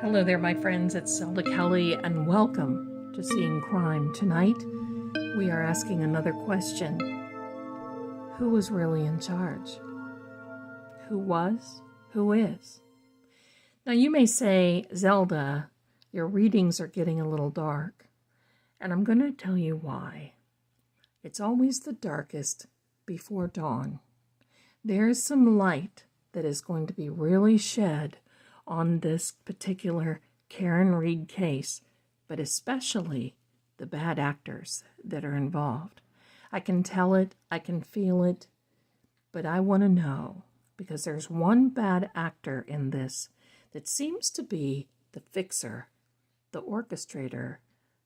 Hello there, my friends. It's Zelda Kelly, and welcome to Seeing Crime. Tonight, we are asking another question. Who was really in charge? Who was? Who is? Now, you may say, Zelda, your readings are getting a little dark, and I'm going to tell you why. It's always the darkest before dawn. There's some light that is going to be really shed on this particular Karen Reed case, but especially the bad actors that are involved. I can tell it, I can feel it, but I want to know, because there's one bad actor in this that seems to be the fixer, the orchestrator,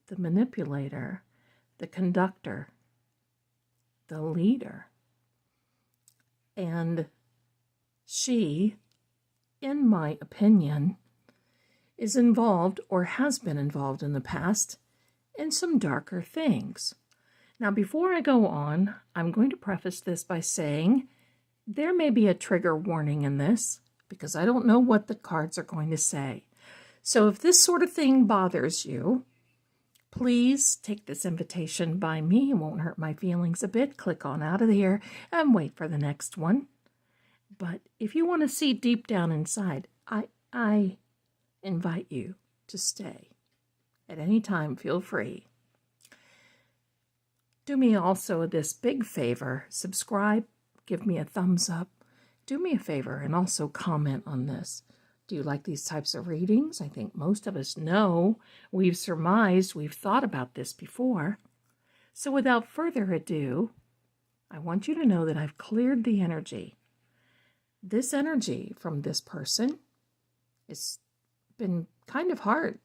the manipulator, the conductor, the leader. And she, in my opinion, is involved or has been involved in the past in some darker things. Now, before I go on, I'm going to preface this by saying there may be a trigger warning in this because I don't know what the cards are going to say. So if this sort of thing bothers you, please take this invitation by me. It won't hurt my feelings a bit. Click on out of here and wait for the next one. But if you want to see deep down inside, I invite you to stay. At any time, feel free. Do me also this big favor. Subscribe, give me a thumbs up. Do me a favor and also comment on this. Do you like these types of readings? I think most of us know. We've surmised, we've thought about this before. So without further ado, I want you to know that I've cleared the energy. This energy from this person has been kind of hard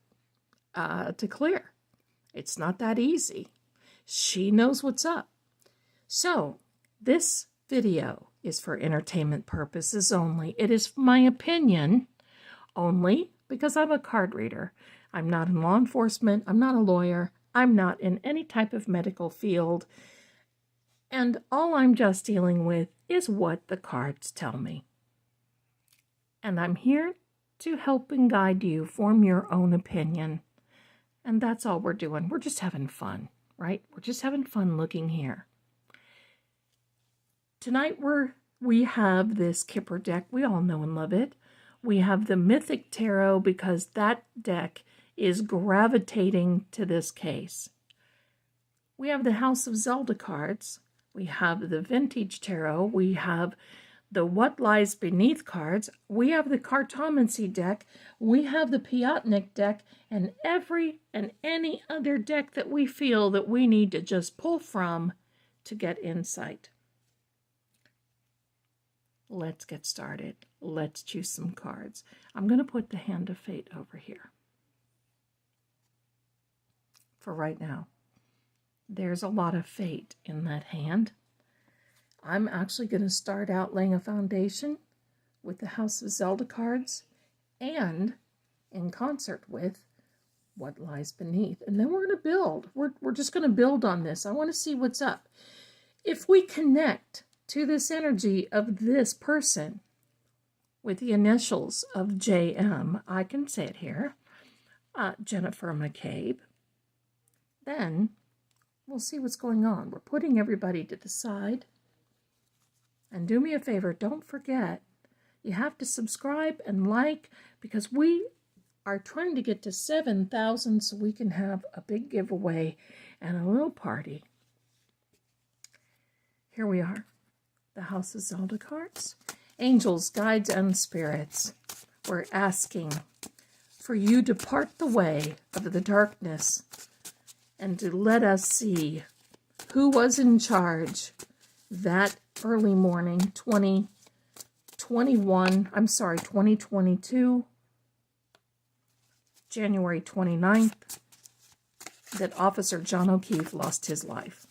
to clear. It's not that easy. She knows what's up. So this video is for entertainment purposes only. It is my opinion only because I'm a card reader. I'm not in law enforcement. I'm not a lawyer. I'm not in any type of medical field. And all I'm just dealing with is what the cards tell me. And I'm here to help and guide you form your own opinion. And that's all we're doing. We're just having fun, right? We're just having fun looking here. Tonight we have this Kipper deck. We all know and love it. We have the Mythic Tarot because that deck is gravitating to this case. We have the House of Zelda cards. We have the Vintage Tarot. We have the What Lies Beneath cards. We have the Cartomancy deck. We have the Piatnik deck, and every and any other deck that we feel that we need to just pull from to get insight. Let's get started. Let's choose some cards. I'm going to put the Hand of Fate over here for right now. There's a lot of fate in that hand. I'm actually going to start out laying a foundation with the House of Zelda cards and in concert with What Lies Beneath. And then we're going to build. We're just going to build on this. I want to see what's up. If we connect to this energy of this person with the initials of JM, I can say it here, Jennifer McCabe, then we'll see what's going on. We're putting everybody to the side. And do me a favor, don't forget, you have to subscribe and like because we are trying to get to 7,000 so we can have a big giveaway and a little party. Here we are, the House of Zelda cards. Angels, guides, and spirits, we're asking for you to part the way of the darkness and to let us see who was in charge that early morning, 2022, January 29th, that Officer John O'Keefe lost his life.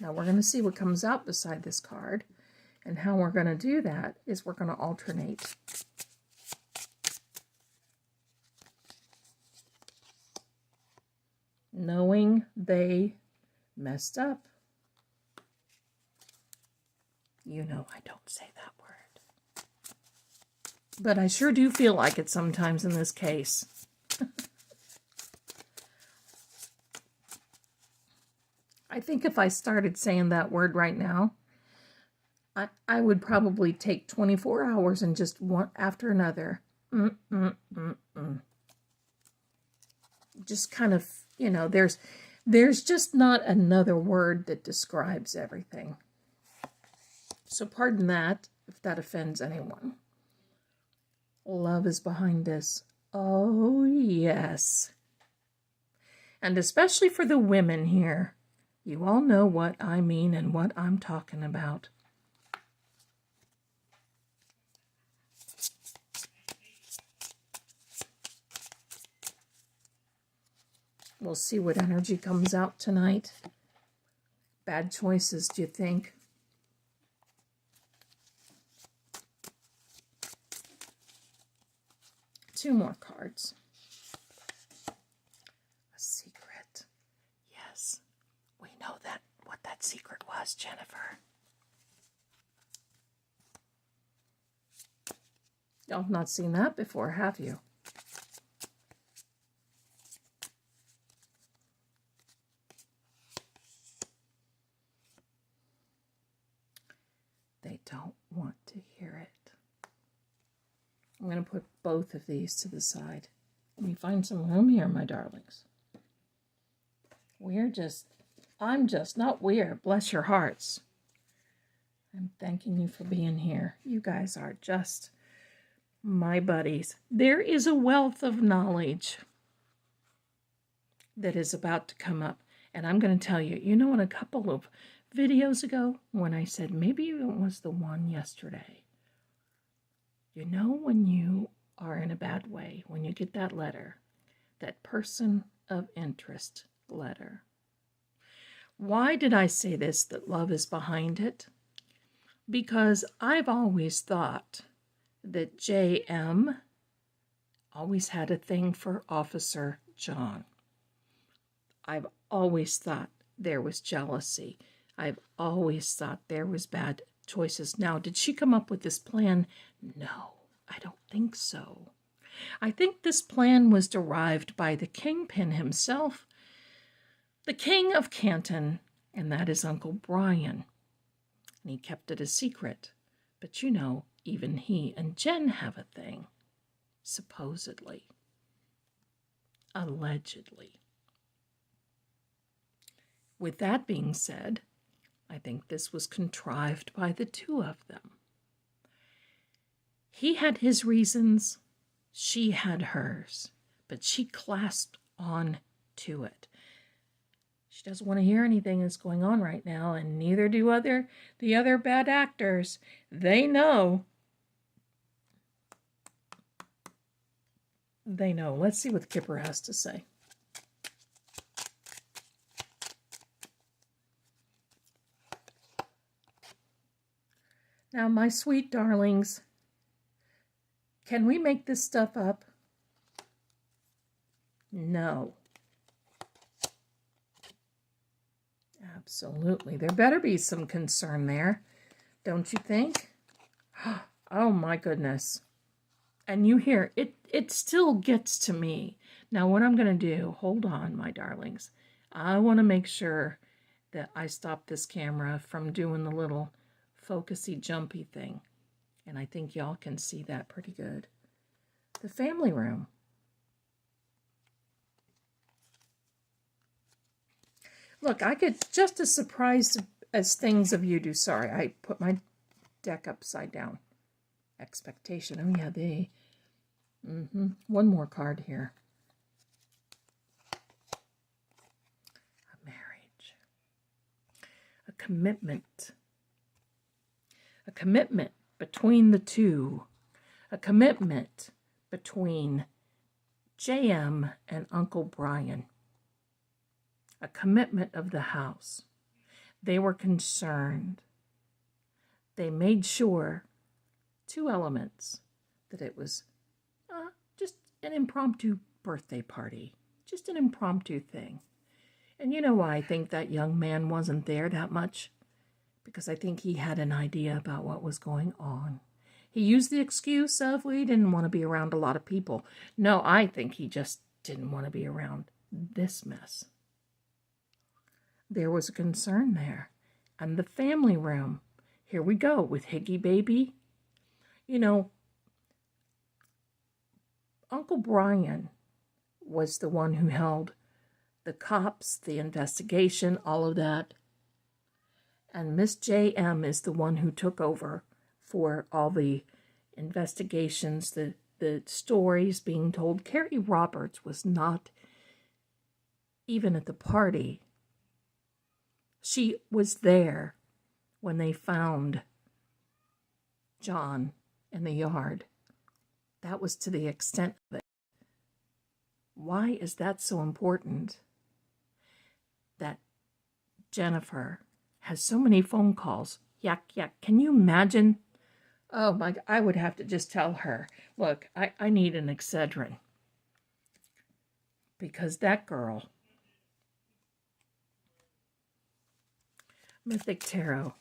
Now we're going to see what comes out beside this card, and how we're going to do that is we're going to alternate. Knowing they messed up. You know I don't say that word. But I sure do feel like it sometimes in this case. I think if I started saying that word right now, I would probably take 24 hours and just one after another. Just kind of, you know, there's just not another word that describes everything. So pardon that if that offends anyone. Love is behind this. Oh, yes. And especially for the women here. You all know what I mean and what I'm talking about. We'll see what energy comes out tonight. Bad choices, do you think? Two more cards. A secret. Yes, we know that what that secret was, Jennifer. Y'all have not seen that before, have you? They don't want to hear it. I'm going to put both of these to the side. Let me find some room here, my darlings. Not we're, bless your hearts. I'm thanking you for being here. You guys are just my buddies. There is a wealth of knowledge that is about to come up. And I'm going to tell you, you know, in a couple of videos ago, when I said, maybe it was the one yesterday, you know, when you are in a bad way, when you get that letter, that person of interest letter. Why did I say this, that love is behind it? Because I've always thought that JM always had a thing for Officer John. I've always thought there was jealousy. I've always thought there was bad choices. Now, did she come up with this plan? No, I don't think so. I think this plan was derived by the kingpin himself, the king of Canton, and that is Uncle Brian. And he kept it a secret. But you know, even he and Jen have a thing, supposedly, allegedly. With that being said, I think this was contrived by the two of them. He had his reasons, she had hers, but she clasped on to it. She doesn't want to hear anything that's going on right now, and neither do the other bad actors. They know. They know. Let's see what Kipper has to say. Now, my sweet darlings, can we make this stuff up? No. Absolutely. There better be some concern there, don't you think? Oh, my goodness. And you hear, it still gets to me. Now, what I'm going to do, hold on, my darlings. I want to make sure that I stop this camera from doing the little focusy, jumpy thing. And I think y'all can see that pretty good. The family room. Look, I get just as surprised as things of you do. Sorry, I put my deck upside down. Expectation. Oh, yeah, they. One more card here. A marriage. A commitment. A commitment between the two. A commitment between JM and Uncle Brian. A commitment of the house. They were concerned. They made sure, two elements, that it was just an impromptu birthday party. Just an impromptu thing. And you know why I think that young man wasn't there that much? Because I think he had an idea about what was going on. He used the excuse of, we didn't want to be around a lot of people. No, I think he just didn't want to be around this mess. There was a concern there. And the family room. Here we go with Higgy Baby. You know, Uncle Brian was the one who held the cops, the investigation, all of that. And Miss J.M. is the one who took over for all the investigations, the stories being told. Carrie Roberts was not even at the party. She was there when they found John in the yard. That was to the extent of it. Why is that so important? That Jennifer has so many phone calls. Yak, yak. Can you imagine? Oh my, I would have to just tell her, look, I need an Excedrin. Because that girl, Mythic Tarot,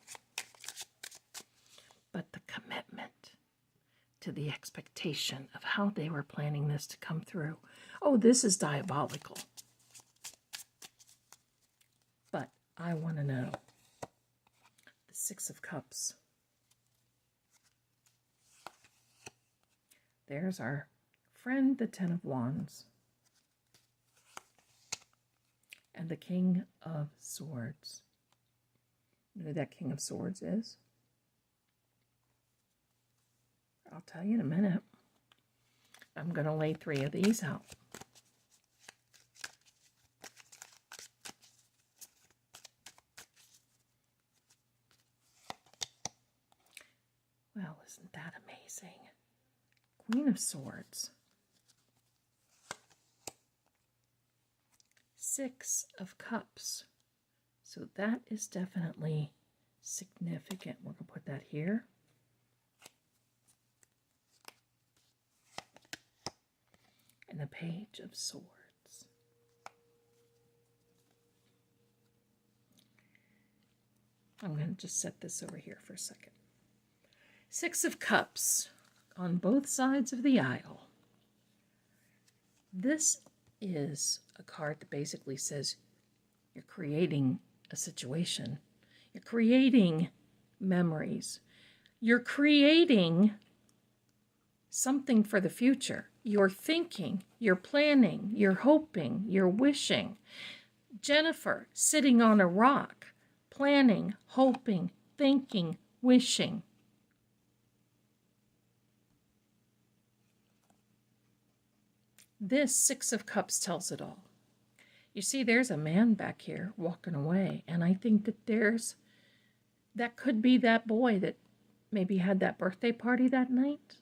but the commitment to the expectation of how they were planning this to come through. Oh, this is diabolical. But I want to know. The Six of Cups. There's our friend, the Ten of Wands. And the King of Swords. You know who that King of Swords is? I'll tell you in a minute. I'm going to lay 3 of these out. Well, isn't that amazing? Queen of Swords. 6 of Cups. So that is definitely significant. We're going to put that here. And the Page of Swords. I'm going to just set this over here for a second. 6 of Cups on both sides of the aisle. This is a card that basically says you're creating a situation. You're creating memories. You're creating something for the future. You're thinking, you're planning, you're hoping, you're wishing. Jennifer sitting on a rock, planning, hoping, thinking, wishing. This 6 of Cups tells it all. You see, there's a man back here walking away, and I think that could be that boy that maybe had that birthday party that night.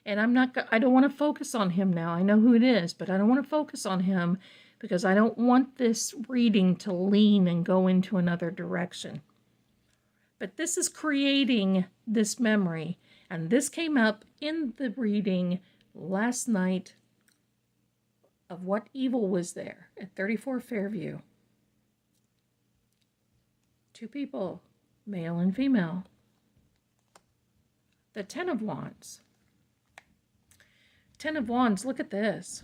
And I don't want to focus on him now. I know who it is, but I don't want to focus on him because I don't want this reading to lean and go into another direction. But this is creating this memory, and this came up in the reading last night of what evil was there at 34 Fairview. 2 people, male and female. The 10 of Wands. 10 of Wands, look at this.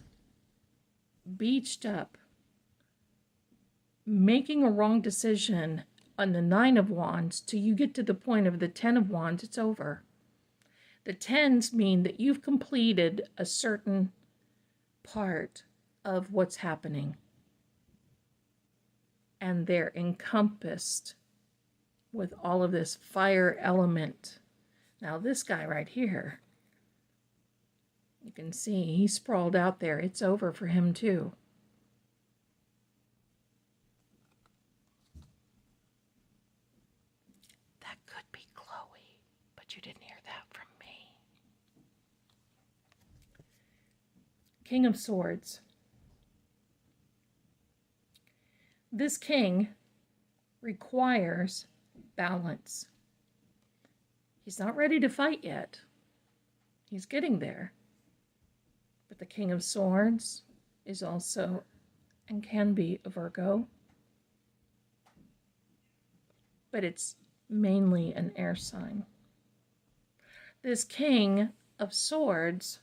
Beached up. Making a wrong decision on the 9 of Wands till you get to the point of the 10 of Wands, it's over. The 10s mean that you've completed a certain part of what's happening. And they're encompassed with all of this fire element. Now this guy right here, you can see he's sprawled out there. It's over for him too. That could be Chloe, but you didn't hear that from me. King of Swords. This king requires balance. He's not ready to fight yet. He's getting there. But the King of Swords is also and can be a Virgo. But it's mainly an air sign. This King of Swords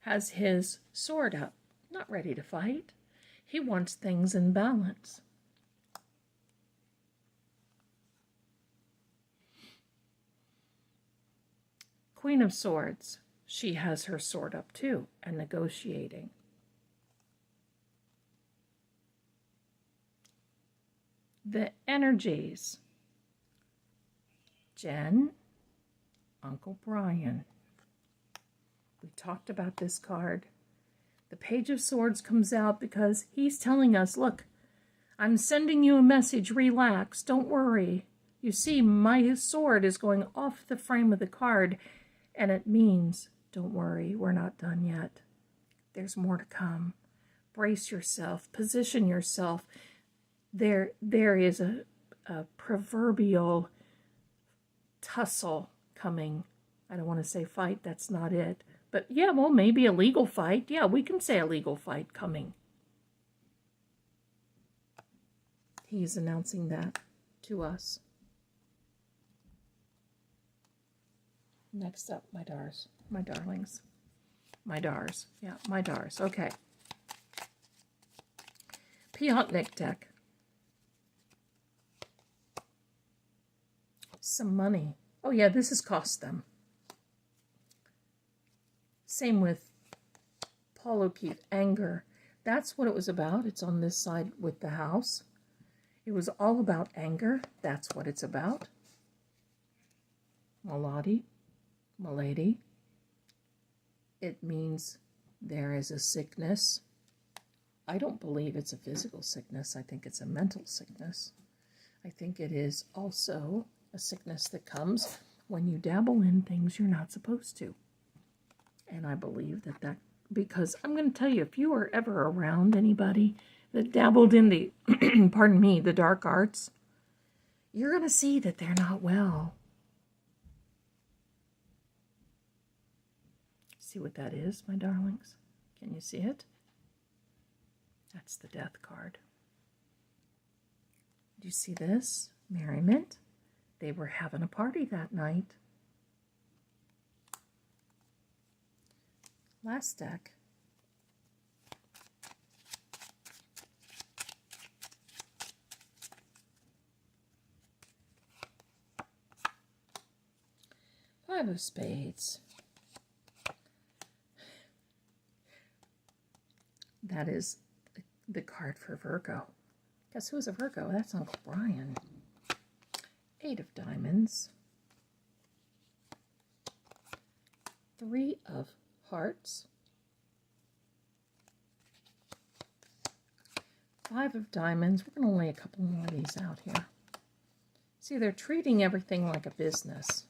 has his sword up, not ready to fight. He wants things in balance. Queen of Swords, she has her sword up too and negotiating. The energies. Jen, Uncle Brian. We talked about this card. The Page of Swords comes out because he's telling us, look, I'm sending you a message, relax, don't worry. You see, my sword is going off the frame of the card, and it means, don't worry, we're not done yet. There's more to come. Brace yourself, position yourself. There is a proverbial tussle coming. I don't want to say fight, that's not it. But yeah, well, maybe a legal fight. Yeah, we can say a legal fight coming. He's announcing that to us. Next up, my dars, my darlings. My dars, yeah, my dars, okay. Piotnik deck. Some money. Oh yeah, this has cost them. Same with Paul O'Keefe, anger. That's what it was about. It's on this side with the house. It was all about anger. That's what it's about. Milady. It means there is a sickness. I don't believe it's a physical sickness. I think it's a mental sickness. I think it is also a sickness that comes when you dabble in things you're not supposed to. And I believe that because I'm going to tell you, if you are ever around anybody that dabbled in the, pardon me, the dark arts, you're going to see that they're not well. See what that is, my darlings? Can you see it? That's the death card. Do you see this? Merriment. They were having a party that night. Last deck. Five of Spades. That is the card for Virgo. Guess who's a Virgo? That's Uncle Brian. Eight of Diamonds. Three of Hearts. Five of Diamonds. We're going to lay a couple more of these out here. See, they're treating everything like a business.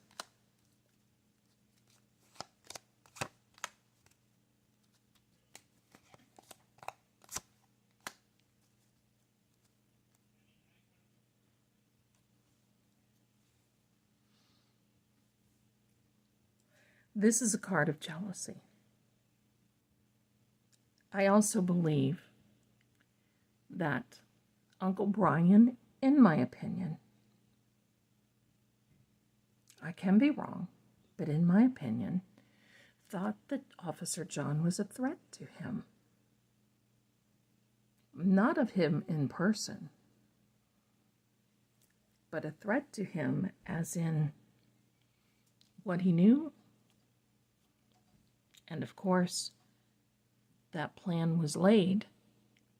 This is a card of jealousy. I also believe that Uncle Brian, in my opinion, I can be wrong, but in my opinion, thought that Officer John was a threat to him. Not of him in person, but a threat to him as in what he knew. And of course, that plan was laid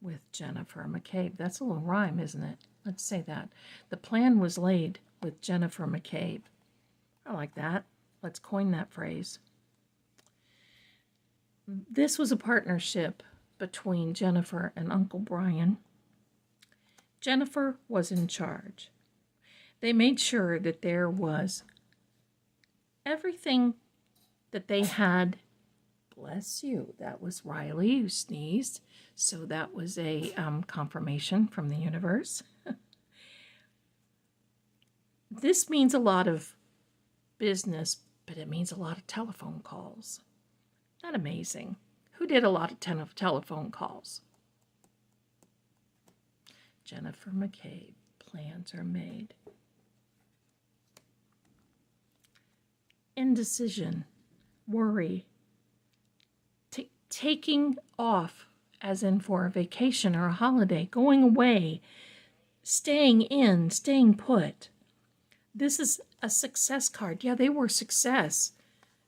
with Jennifer McCabe. That's a little rhyme, isn't it? Let's say that. The plan was laid with Jennifer McCabe. I like that. Let's coin that phrase. This was a partnership between Jennifer and Uncle Brian. Jennifer was in charge. They made sure that there was everything that they had. Bless you. That was Riley who sneezed. So that was a confirmation from the universe. This means a lot of business, but it means a lot of telephone calls. Not amazing. Who did a lot of telephone calls? Jennifer McCabe. Plans are made. indecision, worry, taking off, as in for a vacation or a holiday, going away, staying in, staying put. This is a success card. Yeah, they were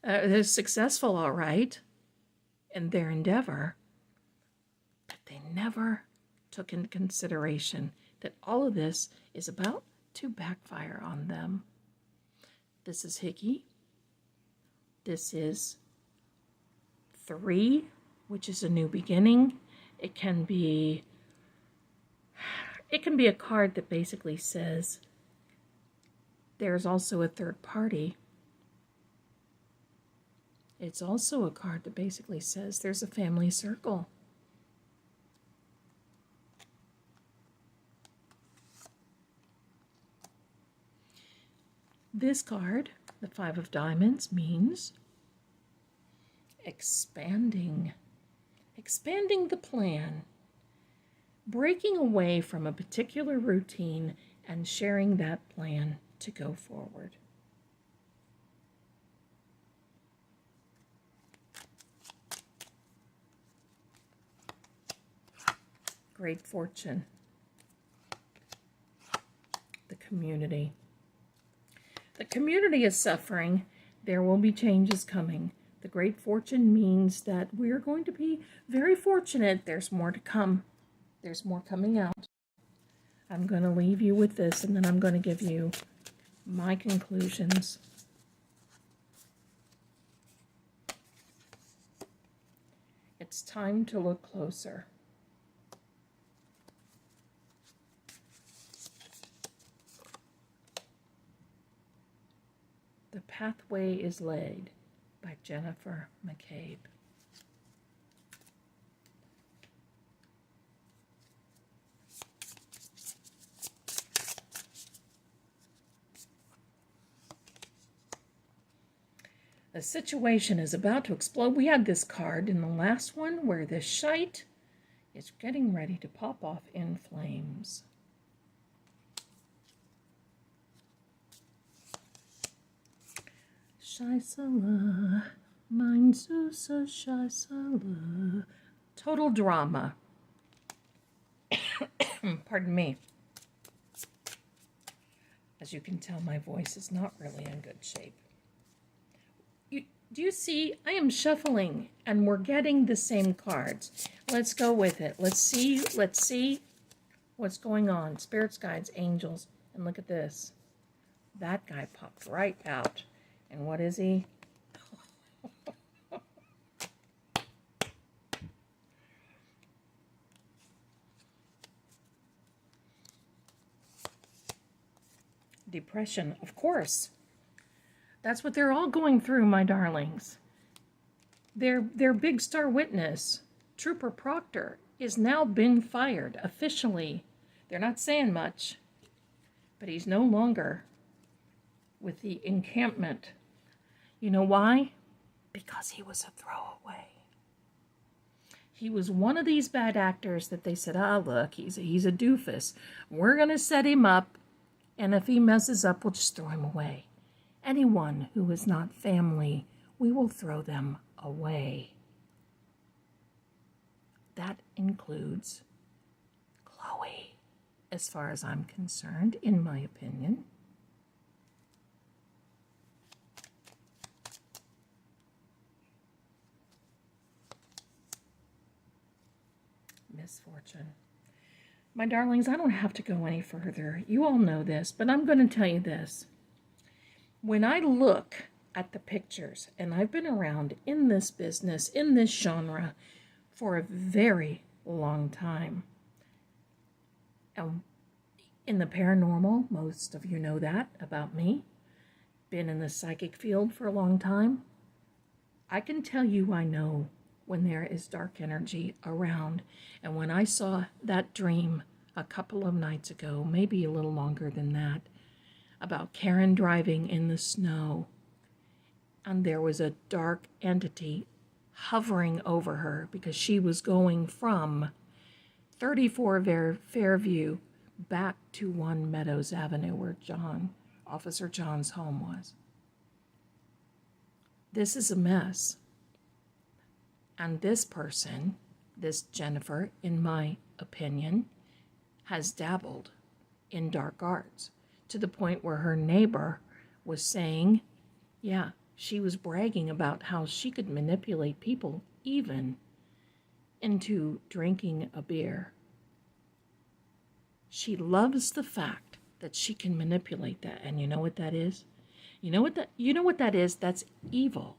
they're successful, all right, in their endeavor, but they never took into consideration that all of this is about to backfire on them. This is Hickey. This is 3, which is a new beginning. It can be a card that basically says there's also a third party. It's also a card that basically says there's a family circle. This card, the 5 of Diamonds, means expanding the plan, breaking away from a particular routine and sharing that plan to go forward. Great fortune. The community. The community is suffering. There will be changes coming. The great fortune means that we're going to be very fortunate. There's more to come. There's more coming out. I'm going to leave you with this, and then I'm going to give you my conclusions. It's time to look closer. The Pathway is Laid by Jennifer McCabe. The situation is about to explode. We had this card in the last one where this shite is getting ready to pop off in flames. Scheissele, mein süßer Scheissele. Total drama. Pardon me. As you can tell, my voice is not really in good shape. Do you see? I am shuffling, and we're getting the same cards. Let's go with it. Let's see what's going on. Spirits, guides, angels, and look at this. That guy popped right out. And what is he? Depression, of course. That's what they're all going through, my darlings. Their big star witness, Trooper Proctor, is now been fired officially. They're not saying much, but he's no longer with the encampment. You know why? Because he was a throwaway. He was one of these bad actors that they said, look, he's a doofus. We're going to set him up, and if he messes up, we'll just throw him away. Anyone who is not family, we will throw them away. That includes Chloe, as far as I'm concerned, in my opinion. Misfortune. My darlings, I don't have to go any further. You all know this, but I'm going to tell you this. When I look at the pictures, and I've been around in this business, in this genre, for a very long time. In the paranormal, most of you know that about me. Been in the psychic field for a long time. I can tell you I know when there is dark energy around. And when I saw that dream a couple of nights ago, maybe a little longer than that, about Karen driving in the snow, and there was a dark entity hovering over her because she was going from 34 Fairview back to 1 Meadows Avenue where Officer John's home was. This is a mess. And this person, this Jennifer, in my opinion, has dabbled in dark arts to the point where her neighbor was saying, yeah, she was bragging about how she could manipulate people even into drinking a beer. She loves the fact that she can manipulate that. And you know what that is? You know what that is? That's evil.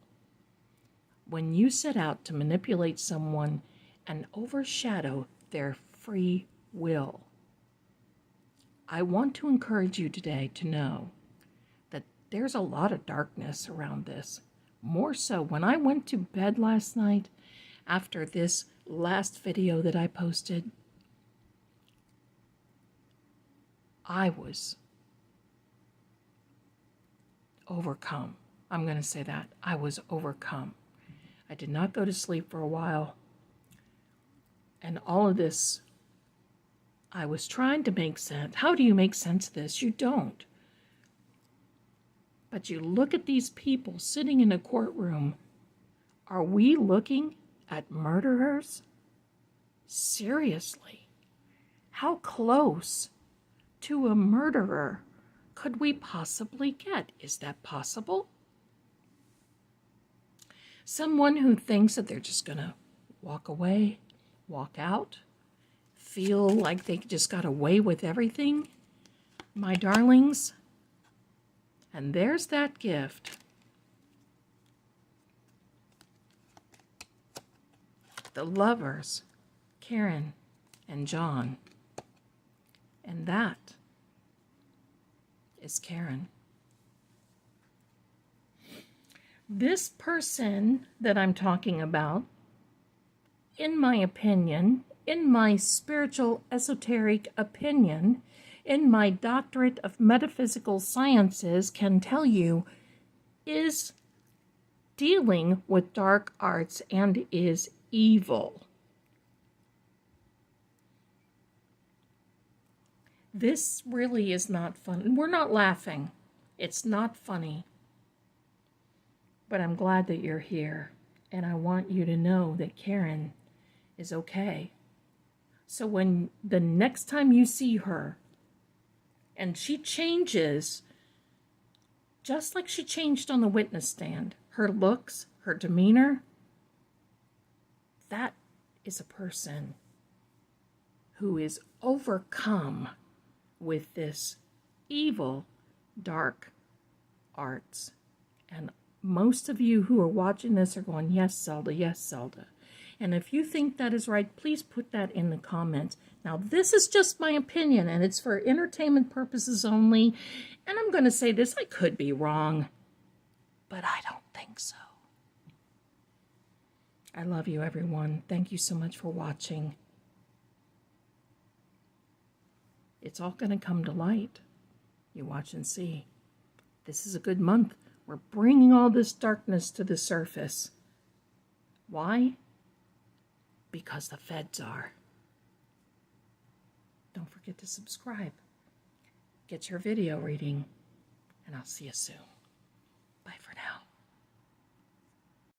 When you set out to manipulate someone and overshadow their free will. I want to encourage you today to know that there's a lot of darkness around this. More so, when I went to bed last night after this last video that I posted, I was overcome. I'm going to say that. I was overcome. I did not go to sleep for a while. And all of this, I was trying to make sense. How do you make sense of this? You don't. But you look at these people sitting in a courtroom. Are we looking at murderers? Seriously. How close to a murderer could we possibly get? Is that possible? Someone who thinks that they're just going to walk away, walk out, feel like they just got away with everything, my darlings. And there's that gift. The lovers, Karen and John. And that is Karen. This person that I'm talking about, in my opinion, in my spiritual esoteric opinion, in my doctorate of metaphysical sciences, can tell you, is dealing with dark arts and is evil. This really is not fun. We're not laughing. It's not funny. But I'm glad that you're here. And I want you to know that Karen is okay. So when the next time you see her, and she changes, just like she changed on the witness stand, her looks, her demeanor, that is a person who is overcome with this evil, dark arts. And most of you who are watching this are going, yes, Zelda, yes, Zelda. And if you think that is right, please put that in the comments. Now, this is just my opinion, and it's for entertainment purposes only. And I'm going to say this, I could be wrong, but I don't think so. I love you, everyone. Thank you so much for watching. It's all going to come to light. You watch and see. This is a good month. We're bringing all this darkness to the surface. Why? Because the feds are. Don't forget to subscribe. Get your video reading, and I'll see you soon.